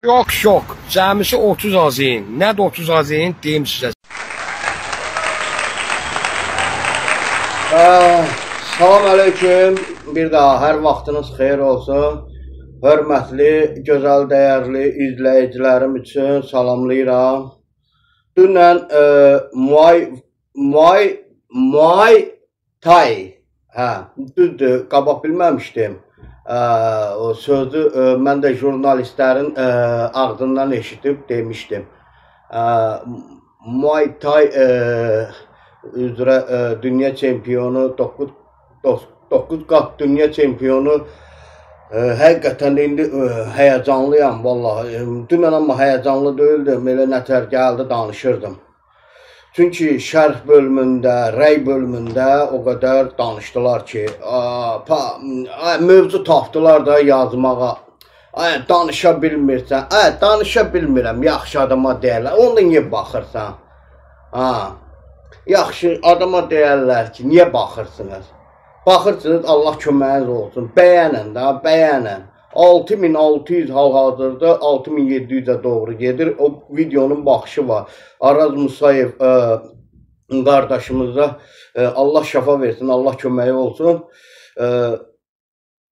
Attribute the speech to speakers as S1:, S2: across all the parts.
S1: Şok. Cəmisi 30 azin. Nədir 30 azin? Deyim sizə.
S2: Salam aleyküm. Bir daha hər vaxtınız xeyir olsun. Hörmətli, gözəl, dəyərli izləyicilərim üçün salamlayıram. Dünən Muay Thai. Düzdür, qabaq bilməmişdim. O sözü mən də jurnalistlərin ağzından eşitib demişdim. Muay Thai üzrə dünya çempionu, 9 qat dünya çempionu. Həqiqətən indi həyəcanlıyam vallahi. Dünən amma həyəcanlı deyildim, elə nətər gəldi danışırdım. Çünki şərh bölümündə, rəy bölümündə o qədər danışdılar ki, mövzu tapdılar da yazmağa. Danışa bilmirsən, danışa bilmirəm, yaxşı adama deyərlər, onda niyə baxırsan? Yaxşı adama deyərlər ki, niyə baxırsınız? Baxırsınız, Allah köməyiniz olsun, bəyənin də, bəyənin. 6600 hal-hazırda 6700'ə doğru gedir. O videonun baxışı var. Araz Musayev qardaşımıza Allah şəfa versin, Allah köməyi olsun.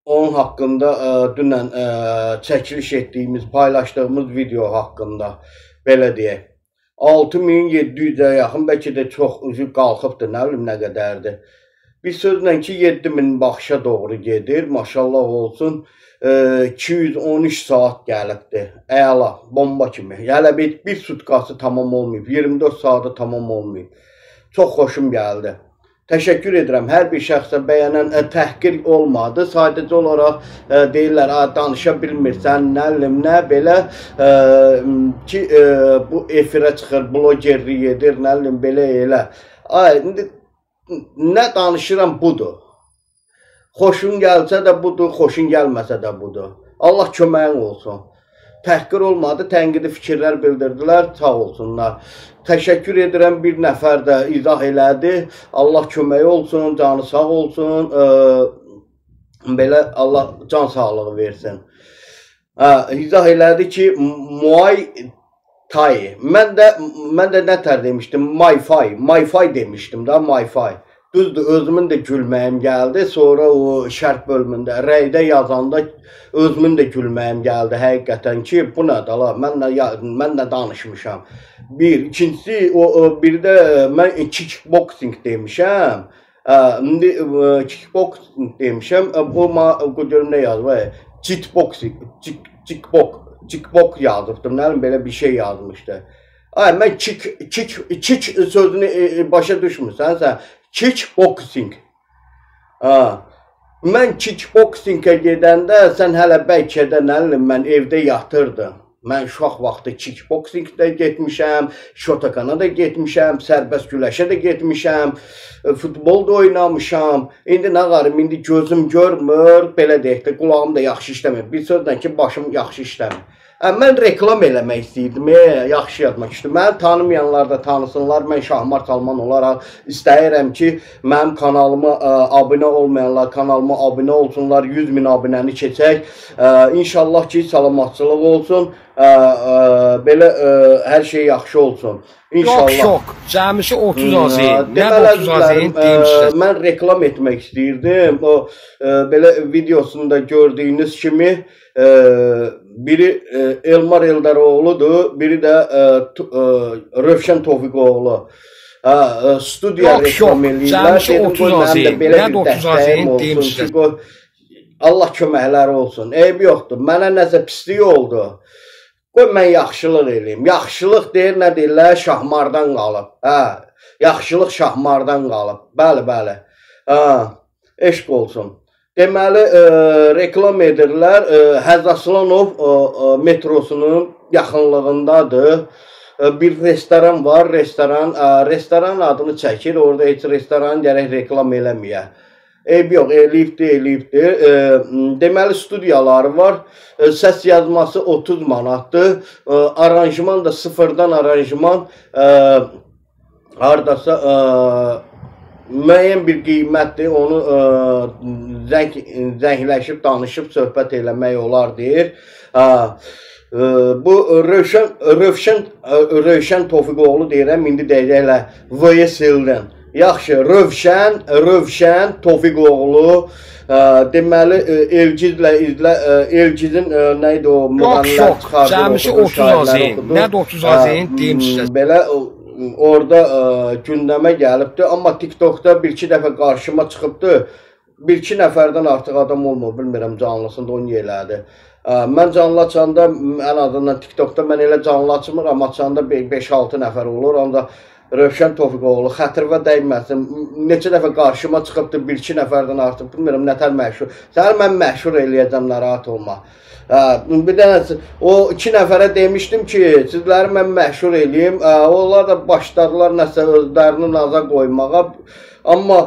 S2: Onun haqqında dünən çəkiliş etdiyimiz, paylaşdığımız video haqqında belə deyək. 6700'ə yaxın, bəlkə də çox üzü qalxıbdır, nə bilim nə qədərdir. Bir sözlə ki 7000 baxışa doğru gedir, maşallah olsun. 213 saat gəlibdir. Əla, bomba kimi. Hələ bir sutkası tamam olmayıb. 24 saatı tamam olmayıb. Çox xoşum gəldi. Təşəkkür edirəm. Hər bir şəxsə bəyənən təhqir olmadı. Sadəcə olaraq deyirlər, danışa bilmirsən, nə belə ki, bu efirə çıxır, blogerlik edir, belə elə. İndi nə danışıram budur. Xoşun gəlsə də budur, xoşun gəlməsə də budur. Allah köməyin olsun. Təhqir olmadı, tənqidi fikirlər bildirdilər, sağ olsunlar. Təşəkkür edirəm, bir nəfər də izah elədi. Allah köməyi olsun, canı sağ olsun. Belə Allah can sağlığı versin. İzah elədi ki, Muay Thai. Mən də nətər demişdim? Mayfay demişdim da, Mayfay. Düzdür, özümün də gülməyim gəldi. Sonra o şərh bölümündə, rəydə yazanda özümün də gülməyim gəldi. Həqiqətən ki, bu nədir la? Mən də danışmışam. Bir, ikincisi, bir də mən kickboxing demişəm. İndi kickboxing demişəm. Bu görüm nə yazıb? Kickbox yazıbdım. Nəlim belə bir şey yazmışdı. Mən kick sözünü başa düşmürsən sən. Kickboxing. Mən kickboxingə gedəndə sən hələ bəlkə də nəlim mən evdə yatırdım. Mən uşaq vaxtı kickboxingdə getmişəm, şotakana da getmişəm, sərbəst güləşə də getmişəm, futbol da oynamışam. İndi nə qarım, indi gözüm görmür, belə deyək də, qulağım da yaxşı işləmir. Bir sözlə ki, başım yaxşı işləmir. Mən reklam eləmək istəyirdim, yaxşı yazmaq istəyirdim. Məni tanımayanlar da tanısınlar. Mən Şahmar Salman olaraq istəyirəm ki, mənim kanalıma abunə olmayanlar kanalıma abunə olsunlar. 100.000 abunəni keçək. İnşallah ki, salamatçılıq olsun. Belə hər şey yaxşı olsun. İnşallah.
S1: Şok. Cəmisi 30 azin. Nədir 30 azin? Deyim sizə.
S2: Mən reklam etmək istəyirdim. O belə videosunda gördüyünüz kimi biri Elmar Eldaroğlu'dur, biri də Rövşən Tofiqoğlu. Studiya reklam eləyirlər.
S1: Cəmisi 30 azin. Nədir 30 azin? Deyim sizə.
S2: Allah köməkləri olsun. Eybi yoxdur. Mənə nəsə pislik oldu. Qoy mən yaxşılıq eləyim. Yaxşılıq deyir, nə deyirlər? Şahmardan qalıb. Yaxşılıq şahmardan qalıb. Bəli. Eşq olsun. Deməli, reklam edirlər. Həzaslanov metrosunun yaxınlığındadır. Bir restoran var. Restoran adını çəkir. Orada heç restoran gərək reklam eləməyə. Eyb yox, eləyibdir. Deməli, studiyaları var. Səs yazması 30 manatdır. Aranjman da sıfırdan aranjman. Haradasa müəyyən bir qiymətdir. Onu zəngləşib, danışıb, söhbət eləmək olar deyir. Bu Rövşən Tofiqoğlu deyirəm, indi deyəcəklər VSL-dən. Yaxşı, Rövşən Tofiqoğlu deməli Elgizin nə idi o müğənnilər çıxardı.
S1: Cəmisi 30 azın. Nədir 30 azın deyim sizə.
S2: Belə orada gündəmə gəlibdi, amma TikTokda bir-iki dəfə qarşıma çıxıbdı. Bir-iki nəfərdən artıq adam olmur, bilmirəm canlısında onu elədi. Mən canlı açanda, ən azından TikTokda mən elə canlı açmır, amma açanda 5-6 nəfər olur. Ancaq Rövşən Tofiqoğlu xətrvə dəyməsin. Neçə dəfə qarşıma çıxıbdı, bir-iki nəfərdən artıq, bilmirəm nətər məşhur. Səni mən məşhur eləyəcəm, narahat olma. Bir dənə, o 2 nəfərə demişdim ki, sizləri mən məşhur eləyim. Onlar da başladılar nəsə özlərini naza qoymağa. Amma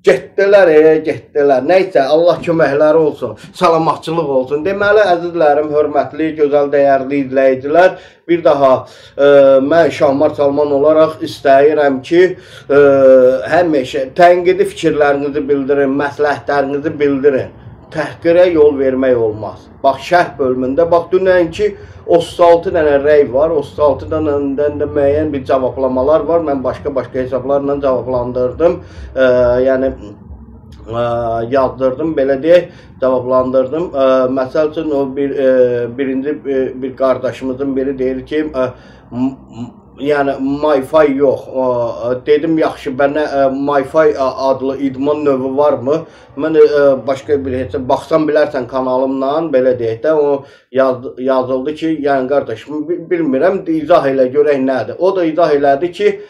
S2: getdilər, getdilər. Nəysə, Allah köməkləri olsun, salamatçılıq olsun. Deməli, əzizlərim, hörmətli, gözəl, dəyərli izləyicilər, bir daha mən Şahmar Salman olaraq istəyirəm ki, həmişə tənqidi fikirlərinizi bildirin, məsləhətlərinizi bildirin. Təhqirə yol vermək olmaz. Bax, şərh bölümündə, bax, dünənki 36 dənə rəy var, 36 dənədən də müəyyən bir cavablamalar var. Mən başqa hesablarla cavablandırdım, yəni yazdırdım, belə deyək, cavablandırdım. Məsəl üçün, o birinci bir qardaşımızın biri deyir ki, yəni MyFi yox. Dedim, yaxşı, bənə MyFi adlı idman növü varmı? Mən başqa bir hesab, baxsan bilərsən kanalımdan, belə deyək də, o yazıldı ki, yəni qardaşım, bilmirəm, izah elə görək nədir. O da izah elədi ki,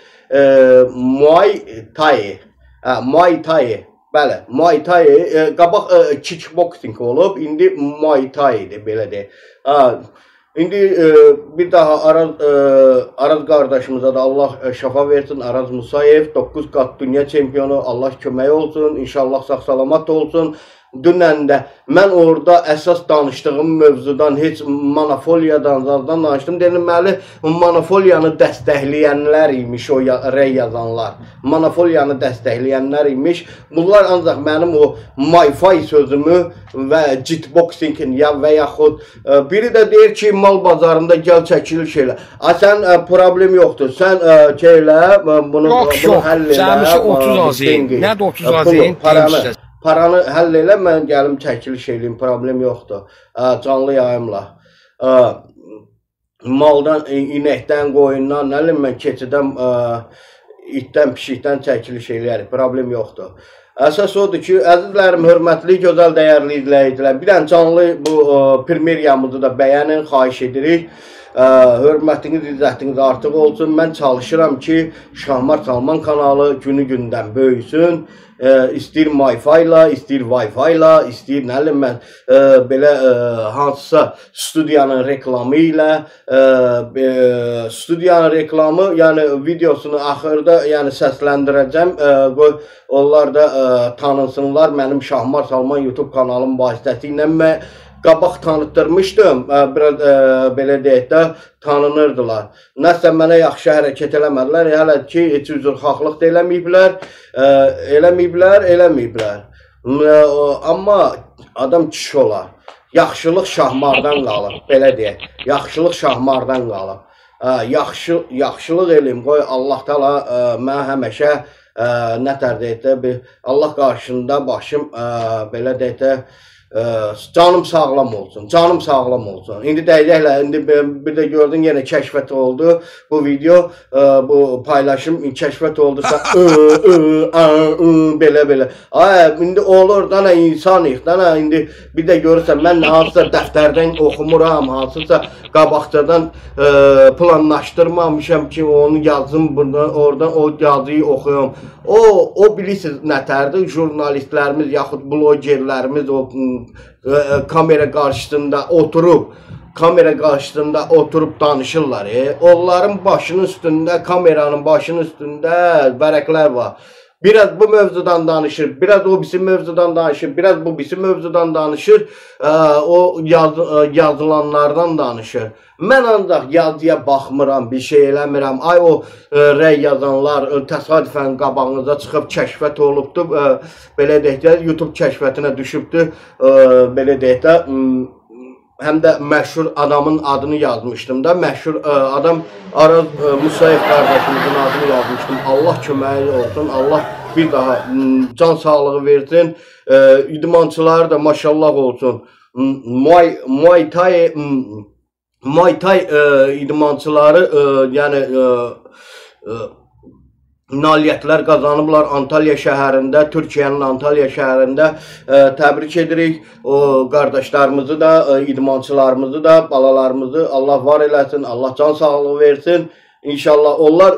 S2: Muay Thai, bəli, Muay Thai, qabaq kickboxing olub, indi Muay Thai'dir, belə deyək. İndi bir daha Araz qardaşımıza da Allah şəfa versin, Araz Musayev, 9 qat dünya çempionu, Allah kömək olsun, inşallah sağ-salamat olsun. Dünən də mən orada əsas danışdığım mövzudan, heç monofoliyadan, zazdan danışdım. Deməli, monofoliyanı dəstəkləyənlər imiş o rəy yazanlar. Monofoliyanı dəstəkləyənlər imiş. Bunlar ancaq mənim o MyFi sözümü və jitboxingin və yaxud biri də deyir ki, mal bazarında gəl çəkiliş elə. Sən problem yoxdur, sən elə, bunu həll elə.
S1: Cəmisi 30 azın. Nədir 30 azın deyim sizə.
S2: Paranı həll elə, mən gəlim çəkiliş eləyim, problem yoxdur, canlı yayımla. Maldan, inəkdən, qoyundan, nəlim mən keçidən, itdən, pişikdən çəkiliş eləyərik, problem yoxdur. Əsas odur ki, əzizlərim, hörmətli, gözəl, dəyərli izləyicilər, bir dənə canlı bu primeriyamızı da bəyənin, xahiş edirik. Hörmətiniz, izzətiniz artıq olsun. Mən çalışıram ki, Şahmar Salman kanalı günü-gündən böyüsün. İstəyir MyFi ilə, istəyir Wi-Fi ilə, istəyir nəlim mən belə hansısa studiyanın reklamı ilə, studiyanın reklamı, yəni videosunu axırda səsləndirəcəm, onlar da tanınsınlar mənim Şahmar Salman YouTube kanalım vasitəsilə. Mən qabaq tanıtdırmışdım, biraz belə deyək də tanınırdılar. Nəsə mənə yaxşı hərəkət eləmədilər, hələ ki, heç üzrxahlıq da eləməyiblər. Amma adam kişi olar. Yaxşılıq Şahmardan qalır, belə deyək. Yaxşılıq Şahmardan qalır. Yaxşılıq eləyim, qoy Allah təala mən həmişə nətər deyək də, Allah qarşısında başım belə deyək də, canım sağlam olsun, canım sağlam olsun. İndi deyəcəklər, indi bir də gördün yenə kəşfət oldu bu video, bu paylaşım kəşfət oldusa belə. İndi olur da insanıyıq da, indi bir də görürsən mən hansısa dəftərdən oxumuram, hansısa qabaqcadan planlaşdırmamışam ki onu yazım buradan, oradan o yazıyı oxuyum. O bilirsiniz nətərdir, jurnalistlərimiz yaxud blogerlərimiz o kamera qarşısında oturub danışırlar. Onların başının üstündə, kameranın başının üstündə vərəqlər var. Biraz bu mövzudan danışır, biraz o birisi mövzudan danışır, biraz bu birisi mövzudan danışır, o yazılanlardan danışır. Mən ancaq yazıya baxmıram, bir şey eləmirəm. Ay o rəy yazanlar təsadüfən qabağınıza çıxıb kəşfət olubdur, belə deyək də, YouTube kəşfətinə düşübdür, belə deyək də, həm də məşhur adamın adını yazmışdım da. Məşhur adam Araz Musayev qardaşımızın adını yazmışdım. Allah köməyi olsun. Allah bir daha can sağlığı versin. İdmançıları da maşallah olsun. Muay Thai idmançıları yəni nailiyyətlər qazanıblar Antalya şəhərində, Türkiyənin Antalya şəhərində. Təbrik edirik o qardaşlarımızı da, idmançılarımızı da, balalarımızı. Allah var eləsin, Allah can sağlığı versin. İnşallah onlar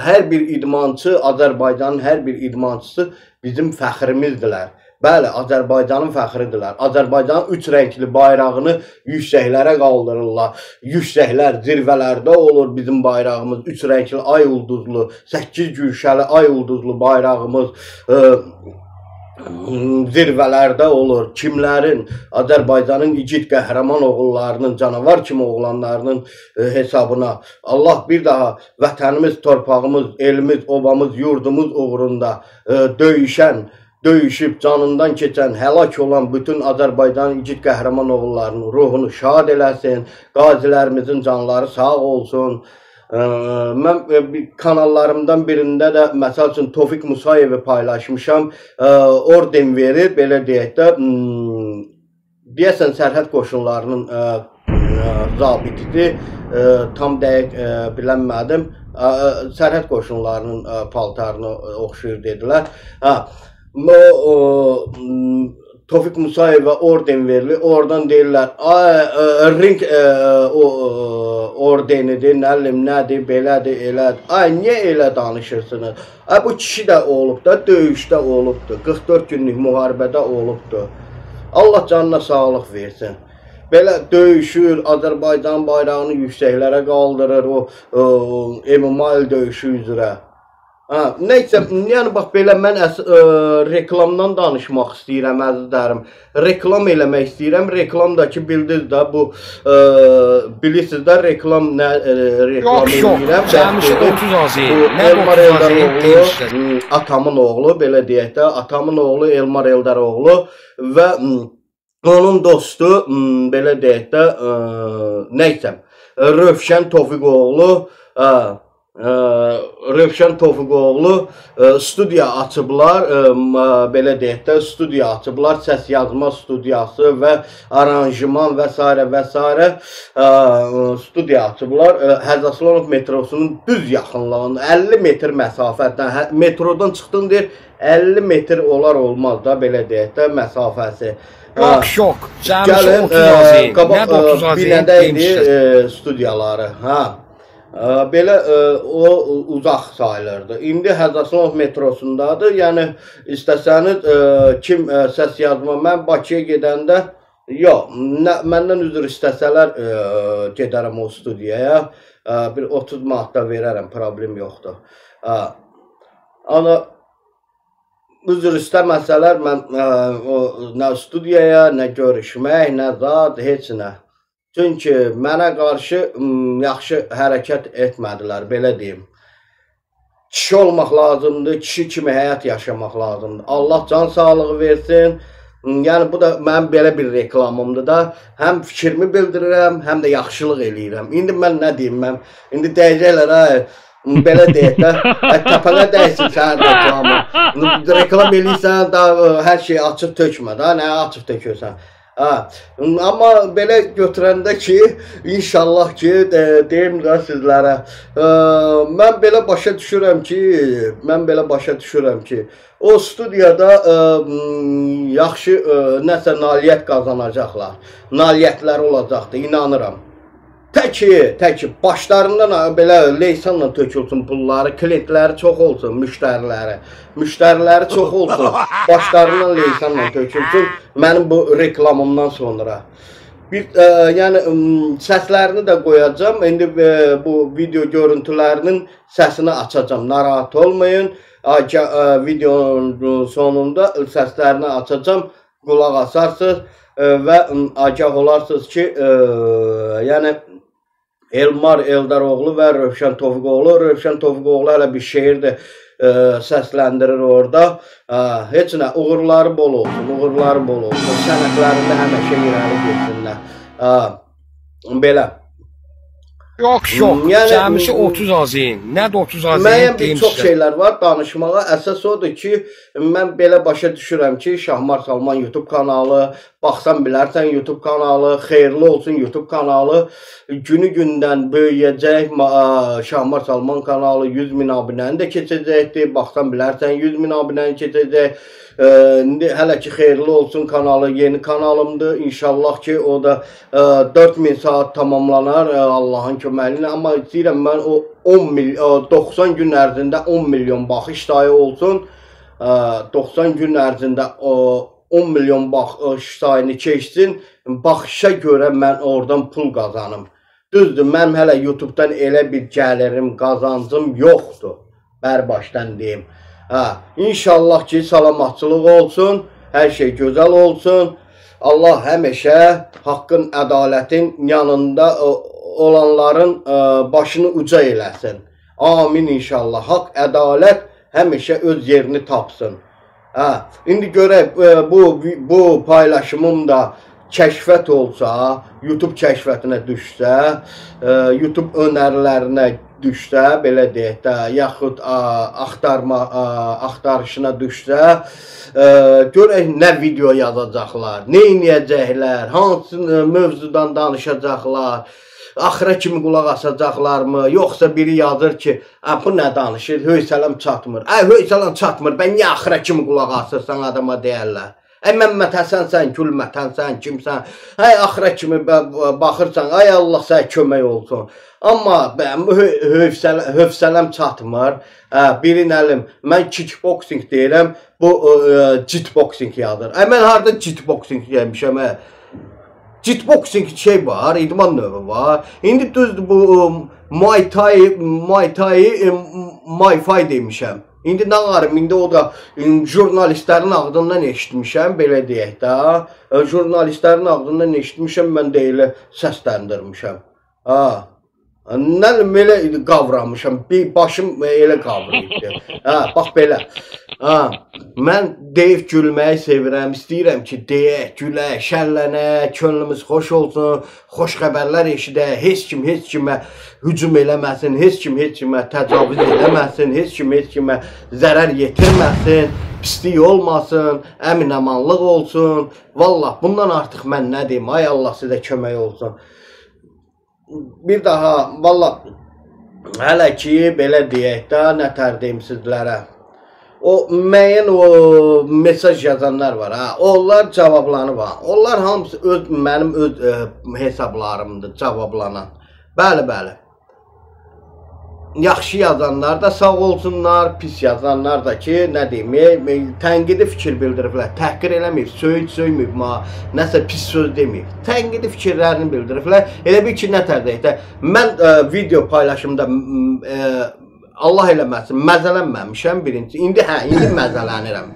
S2: hər bir idmançı, Azərbaycanın hər bir idmançısı bizim fəxrimizdirlər. Bəli, Azərbaycanın fəxridirlər. Azərbaycanın 3 rəngli bayrağını yüksəklərə qaldırırlar. Yüksəklər, zirvələrdə olur bizim bayrağımız. 3 rəngli ay ulduzlu, 8 güşəli ay ulduzlu bayrağımız zirvələrdə olur. Kimlərin? Azərbaycanın igid qəhrəman oğullarının, canavar kimi oğlanlarının hesabına. Allah bir daha vətənimiz, torpağımız, elimiz, obamız, yurdumuz uğrunda döyüşüb canından keçən, həlak olan bütün Azərbaycanın igid qəhrəman oğullarının ruhunu şad eləsin. Qazilərimizin canları sağ olsun. Mən kanallarımdan birində də məsəl üçün Tofiq Musayevi paylaşmışam. Orden verir, belə deyək də, deyəsən sərhəd qoşunlarının zabitidir. Tam dəqiq bilənmədim. Sərhəd qoşunlarının paltarını oxşuyur dedilər. Tofiq Musayevə orden verilir. Oradan deyirlər, ring ordenidir, nədir, belədir, elədir. Ay, niyə elə danışırsınız? Ay, bu kişi də olub da, döyüşdə olubdur. 44 günlük müharibədə olubdur. Allah canına sağlıq versin. Belə döyüşür, Azərbaycan bayrağını yüksəklərə qaldırır, o Emanuel döyüşü üzrə. Neysə, yəni bax belə mən reklamdan danışmaq istəyirəm, əzizlərim. Reklam eləmək istəyirəm. Reklamdakı bildiniz də bu, bilirsiniz də reklam nə reklam eləyirəm.
S1: Cəmişə 30 azı.
S2: Elmar Eldaroğlu, atamın oğlu, belə deyək də, atamın oğlu Elmar Eldaroğlu və onun dostu, belə deyək də, neysə, Rövşən Tofiqoğlu, studiya açıblar, belə deyək də, studiya açıblar, səs yazma studiyası və aranjman və s. studiya açıblar. Hacı Aslanov metrosunun düz yaxınlığında, 50 metr məsafətdən, metrodan çıxdın deyir, 50 metr olar olmaz da, belə deyək də, məsafəsi.
S1: Şok, cəmişə 30 azı.
S2: Qabaq binədə idi studiyaları, belə o uzaq sayılırdı. İndi Hacı Aslanov metrosundadır. Yəni istəsəniz kim səs yazma, mən Bakıya gedəndə yox, məndən üzr istəsələr gedərəm o studiyaya. Bir 30 manat da verərəm, problem yoxdur. Amma üzr istəməsələr mən nə studiyaya, nə görüşmək, nə zat, heç nə. Çünki mənə qarşı yaxşı hərəkət etmədilər, belə deyim. Kişi olmaq lazımdır, kişi kimi həyat yaşamaq lazımdır. Allah can sağlığı versin. Yəni, bu da mənim belə bir reklamımdır da. Həm fikrimi bildirirəm, həm də yaxşılıq eləyirəm. İndi mən nə deyim, indi deyəcəklər, belə deyək də, təpənə dəysin sənin reklamı. Reklam eləyirsən, hər şeyi açıb tökmə da, nə açıb tökürsən. Amma belə götürəndə ki, inşallah ki, deyim də sizlərə, mən belə başa düşürəm ki, o studiyada yaxşı nəsə nailiyyət qazanacaqlar, nailiyyətləri olacaqdır, inanıram. Təki, başlarından belə leysanla tökülsün pulları, klientləri çox olsun, müştəriləri çox olsun, başlarından leysanla tökülsün, mənim bu reklamımdan sonra. Yəni, səslərini də qoyacam, indi bu video görüntülərinin səsini açacam, narahat olmayın, videonun sonunda səslərini açacam, qulaq asarsınız və agah olarsınız ki, yəni, Elmar Eldaroğlu və Rövşən Tofiqoğlu. Rövşən Tofiqoğlu hələ bir şeir də səsləndirir orada. Heç nə, uğurları bol olsun, sənətlərində həməşə irəli getsinlər. Belə.
S1: Yox, cəmisi 30 azın. Nədir 30 azın?
S2: Müəyyən bir çox şeylər var danışmağa. Əsas odur ki, mən belə başa düşürəm ki, Şahmar Salman YouTube kanalı, baxsan bilərsən YouTube kanalı, xeyirli olsun YouTube kanalı, günü-gündən böyüyəcək. Şahmar Salman kanalı 100.000 abunəni də keçəcəkdir. Baxsan bilərsən 100.000 abunəni keçəcək. Hələ ki xeyirli olsun kanalı, yeni kanalımdır. İnşallah ki o da 4000 saat tamamlanar Allahın köməyi ilə. Amma istəyirəm mən o 90 gün ərzində 10 milyon baxış sayı olsun. 90 gün ərzində 10 milyon baxış sayını keçsin. Baxışa görə mən oradan pul qazanım. Düzdür, mən hələ YouTube'dan elə bir gəlirim, qazancım yoxdur. Bərbaşdan deyim. İnşallah ki salamatçılıq olsun, hər şey gözəl olsun. Allah həmişə haqqın, ədalətin yanında olanların başını uca eləsin. Amin inşallah. Haqq, ədalət həmişə öz yerini tapsın. İndi görək, bu paylaşımım da kəşfət olsa, YouTube kəşfətinə düşsə, YouTube önərilərinə düşsə, belə deyək də, yaxud axtarışına düşsə, görək nə video yazacaqlar, nə inəyəcəklər, hansı mövzudan danışacaqlar, axıra kimi qulaq asacaqlarmı, yoxsa biri yazır ki, bu nə danışır, hövsələm çatmır. Hövsələm çatmır, bən niyə axıra kimi qulaq asırsan adama deyərlər. Məmmət Həsənsən, Gülmətənsən, kimsən, axıra kimi baxırsan, ay Allah sənə kömək olsun. Amma hövsələm çatmır, birin əlim, mən kickboxing deyirəm, bu jitboxing yazır. Mən harada jitboxing deymişəm, jitboxing şey var, idman növü var. İndi düzdür bu Muay Thai demişəm. İndi nə qarım, indi o da jurnalistlərin ağzından eşitmişəm, belə deyək də. Jurnalistlərin ağzından eşitmişəm, mən də elə səsləndirmişəm. Nəlim elə qavramışam, başım elə qavrayıbdır. Bax belə. Mən deyib gülməyi sevirəm, istəyirəm ki, deyək, gülək, şəllənək, könlümüz xoş olsun, xoş xəbərlər eşidək, heç kimə hücum eləməsin, heç kimə təcavüz eləməsin, heç kimə zərər yetirməsin, pislik olmasın, əmin-əmanlıq olsun. Vallah, bundan artıq mən nə deyim, ay Allah sizə kömək olsun. Bir daha, vallah, hələ ki, belə deyək də, nətər deyim sizlərə. O müəyyən mesaj yazanlar var, onlar cavablanıb. Onlar hamısı mənim öz hesablarımdır, cavablanan. Bəli. Yaxşı yazanlar da sağ olsunlar, pis yazanlar da ki, nə deyim, tənqidi fikir bildiriblər, təhqir eləməyib, söyməyib, nəsə pis söz deməyib. Tənqidi fikirlərini bildiriblər. Elə bir ki, nətər deyək də, mən video paylaşımda Allah eləməsin, məzələnməmişəm birinci. İndi məzələnirəm.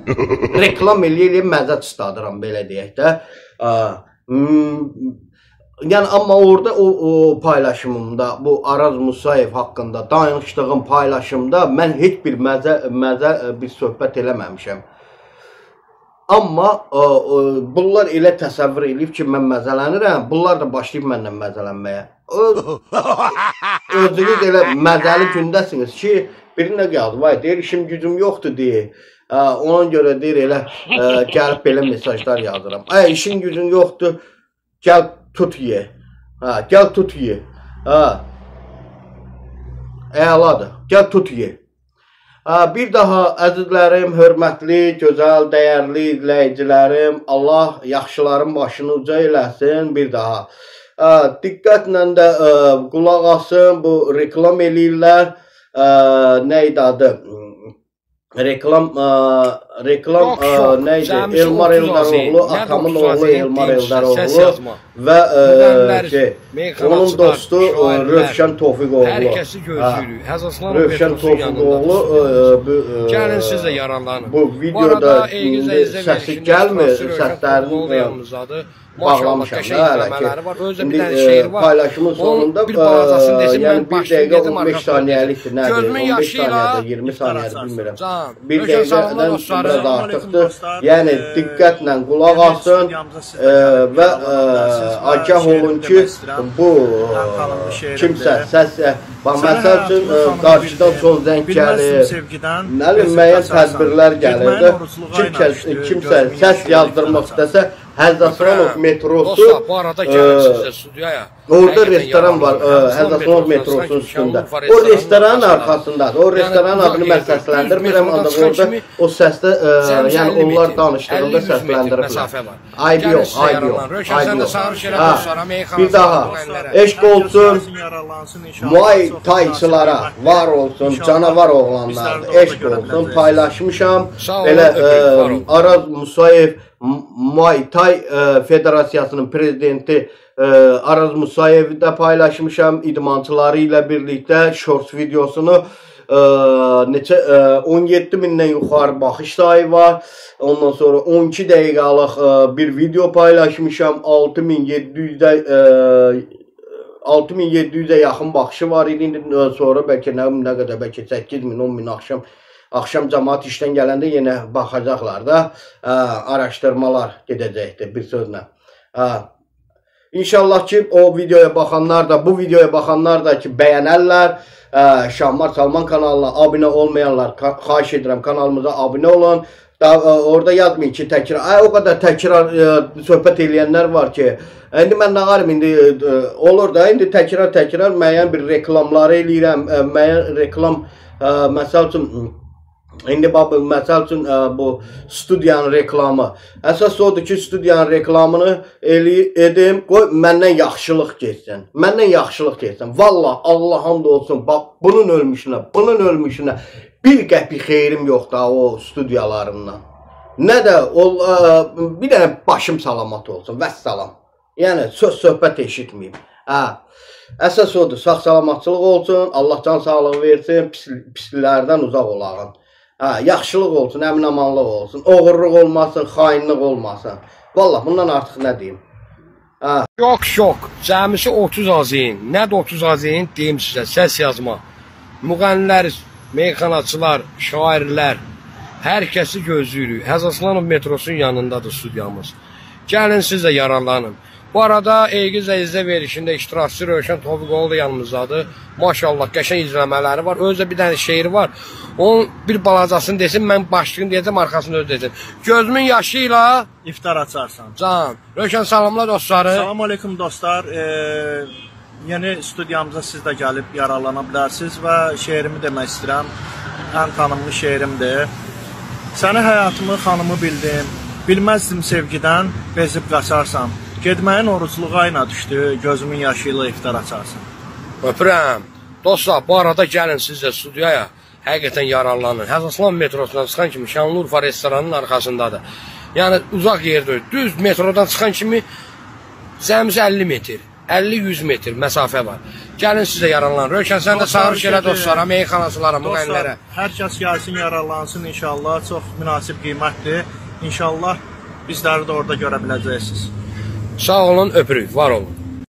S2: Reklam eləyib, məzə çıdadıram, belə deyək də. Yəni, amma orada o paylaşımımda, bu Araz Musayev haqqında danışdığım paylaşımda mən heç bir bir söhbət eləməmişəm. Amma bunlar elə təsəvvür edib ki, mən məzələnirəm, bunlar da başlayıb məndən məzələnməyə. Özünüz elə məzəli gündəsiniz ki, birinə qaldı, vay, deyir, işim gücüm yoxdur, deyir. Ona görə deyir, elə gəlib belə mesajlar yazıram. İşin gücün yoxdur, gəl tut ye. Gəl tut ye. Əladır, gəl tut ye. Bir daha əzizlərim, hörmətli, gözəl, dəyərli izləyicilərim, Allah yaxşıların başını uca eləsin. Bir daha diqqətlə də qulaq asın, bu reklam eləyirlər. Nə idi adı? Reklam neydi? Elmar Eldaroğlu, atamın oğlu Elmar Eldaroğlu və onun dostu Rövşən Tofiqoğlu. Rövşən Tofiqoğlu bu videoda səsi gəlmir, səslərini bağlamışam da hələ ki. İndi paylaşımın sonunda yəni 1 dəqiqə 15 saniyəlikdir, nədir? 15 saniyədir, 20 saniyədir, bilmirəm. 1 dəqiqədən biraz artıqdır. Yəni diqqətlə qulaq asın və agah olun ki, bu kimsə səs, məsəl üçün qarşıdan son zəng gəlir, müəyyən tədbirlər gəlir də, kimsə səs yazdırmaq istəsə, Həzrəslanov metrosu, orada restoran var, Həzrəslanov metrosunun üstündə. O restoranın arxasındadır, o restoranın adını mən səsləndirmirəm, ancaq orada o səsdə, yəni onlar danışdığında səsləndiriblər. Ayıb yox, ayıb yox, ayıb yox. Bir daha, eşq olsun, Muay Thaiçılara var olsun, canavar oğlanlardır, eşq olsun, paylaşmışam. Elə Araz Musayev, Muay Thai Federasiyasının prezidenti Araz Musayevi də paylaşmışam idmançıları ilə birlikdə shorts videosunu. 17 mindən yuxarı baxış sayı var. Ondan sonra 12 dəqiqəlıq bir video paylaşmışam. 6700-ə yaxın baxışı var idi. Sonra bəlkə nə qədər, bəlkə 8000, 10000 axşam cəmaat işdən gələndə yenə baxacaqlar da, araşdırmalar gedəcəkdir bir sözlə. İnşallah ki, o videoya baxanlar da, bu videoya baxanlar da ki, bəyənərlər. Şahmar Salman kanalına abunə olmayanlar, xahiş edirəm, kanalımıza abunə olun. Orada yazmayın ki, təkrar, o qədər təkrar söhbət eləyənlər var ki, indi mən nə qarım, indi olur da, indi təkrar müəyyən bir reklamları eləyirəm, müəyyən reklam, məsəl üçün, indi məsəl üçün bu studiyanın reklamı. Əsas odur ki, studiyanın reklamını edim, qoy məndən yaxşılıq geçsin. Məndən yaxşılıq geçsin. Valla Allah hamd olsun, bax bunun ölmüşünə bir qəpik xeyrim yoxdur o studiyalarından. Nə də bir dənə başım salamat olsun, vəssalam. Yəni söz-söhbət eşitməyim. Əsas odur, sağ-salamatçılıq olsun, Allah can sağlığı versin, pisliklərdən uzaq olağın. Yaxşılıq olsun, əmin-amanlıq olsun, oğurluq olmasın, xainlik olmasın. Valla bundan artıq nə deyim?
S1: Şok, cəmisi 30 azin, nə də 30 azin deyim sizə, səs yazma. Müğənnilər, meyxanaçılar, şairlər, hər kəsi gözləyirik. Həzrəslanov metrosunun yanındadır studiyamız. Gəlin siz də yararlanın. Bu arada Eygiz Əzizə verişində iştirakçı Rövşən Tofiqoğlu da yanımızdadır. Maşallah, qəşəng izləmələri var. Özdə bir dənə şeiri var. Onun bir balacasını desin, mən başlayım deyəcəm, arxasını öz desin. Gözümün yaşı ilə
S3: iftar açarsan.
S1: Can. Rövşən, salamla dostları.
S3: Salam aleyküm dostlar. Yeni studiyamıza siz də gəlib yararlana bilərsiniz və şeirimi demək istəyirəm. Ən tanınmış şeirimdir. Səni həyatımı, xanımı bildim. Bilməzdim sevgidən, bezib qaçarsan. Gedməyin orucluğa ayna düşdü, gözümün yaşı ilə iftar açarsan.
S1: Öpürəm. Dostlar, bu arada gəlin siz də studiyaya. Həqiqətən yararlanın. Həzrəslanov metrosundan çıxan kimi Şanlıurfa restoranının arxasındadır. Yəni uzaq yerdə, düz metrodan çıxan kimi cəmisi 50 metr, 50-100 metr məsafə var. Gəlin sizə yararlanın. Rövşən, sən də çağırış elə dostlara, meyxanaçılara, müğənnilərə.
S3: Hər kəs gəlsin, yararlansın inşallah. Çox münasib qiymətdir. İnşallah bizləri də orada görə biləcəksiniz.
S1: Sağ olun, öpürük, var olun.